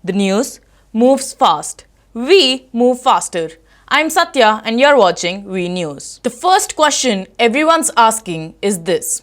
The news moves fast. We move faster. I'm Satya and you're watching V News. The first question everyone's asking is this: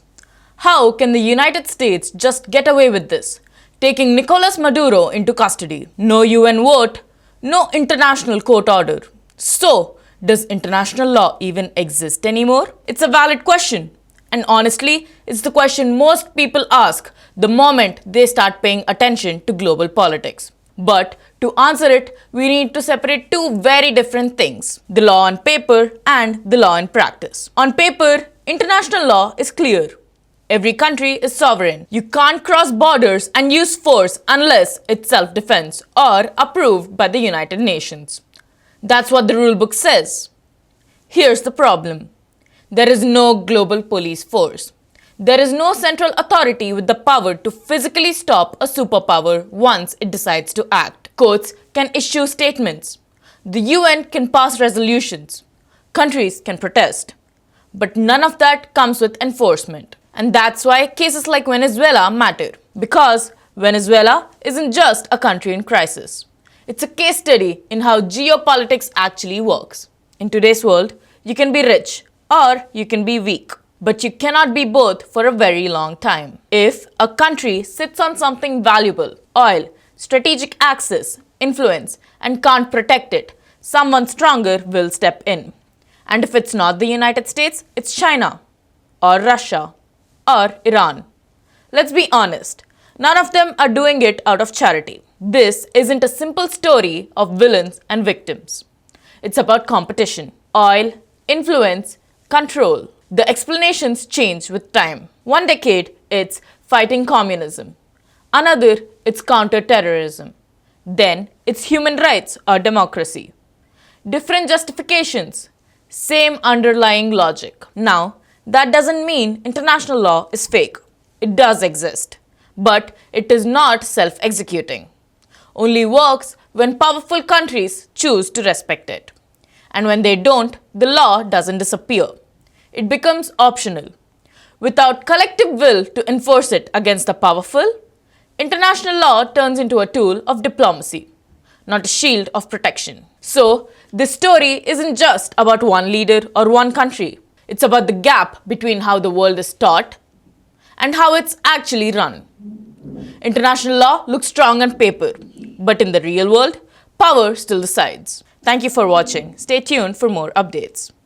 how can the United States just get away with this? Taking Nicolas Maduro into custody. No UN vote, no international court order. So, does international law even exist anymore? It's a valid question. And honestly, it's the question most people ask the moment they start paying attention to global politics. But to answer it, we need to separate two very different things: the law on paper and the law in practice. On paper, international law is clear. Every country is sovereign. You can't cross borders and use force unless it's self-defense or approved by the United Nations. That's what the rulebook says. Here's the problem. There is no global police force. There is no central authority with the power to physically stop a superpower once it decides to act. Courts can issue statements. The UN can pass resolutions. Countries can protest. But none of that comes with enforcement. And that's why cases like Venezuela matter. Because Venezuela isn't just a country in crisis. It's a case study in how geopolitics actually works. In today's world, you can be rich or you can be weak. But you cannot be both for a very long time. If a country sits on something valuable, oil, strategic access, influence, and can't protect it, someone stronger will step in. And if it's not the United States, it's China, or Russia, or Iran. Let's be honest, none of them are doing it out of charity. This isn't a simple story of villains and victims. It's about competition, oil, influence, control. The explanations change with time. One decade, it's fighting communism. Another, it's counter-terrorism. Then, it's human rights or democracy. Different justifications, same underlying logic. Now, that doesn't mean international law is fake. It does exist. But it is not self-executing. Only works when powerful countries choose to respect it. And when they don't, the law doesn't disappear. It becomes optional. Without collective will to enforce it against the powerful, international law turns into a tool of diplomacy, not a shield of protection. So, this story isn't just about one leader or one country. It's about the gap between how the world is taught and how it's actually run. International law looks strong on paper, but in the real world, power still decides. Thank you for watching. Stay tuned for more updates.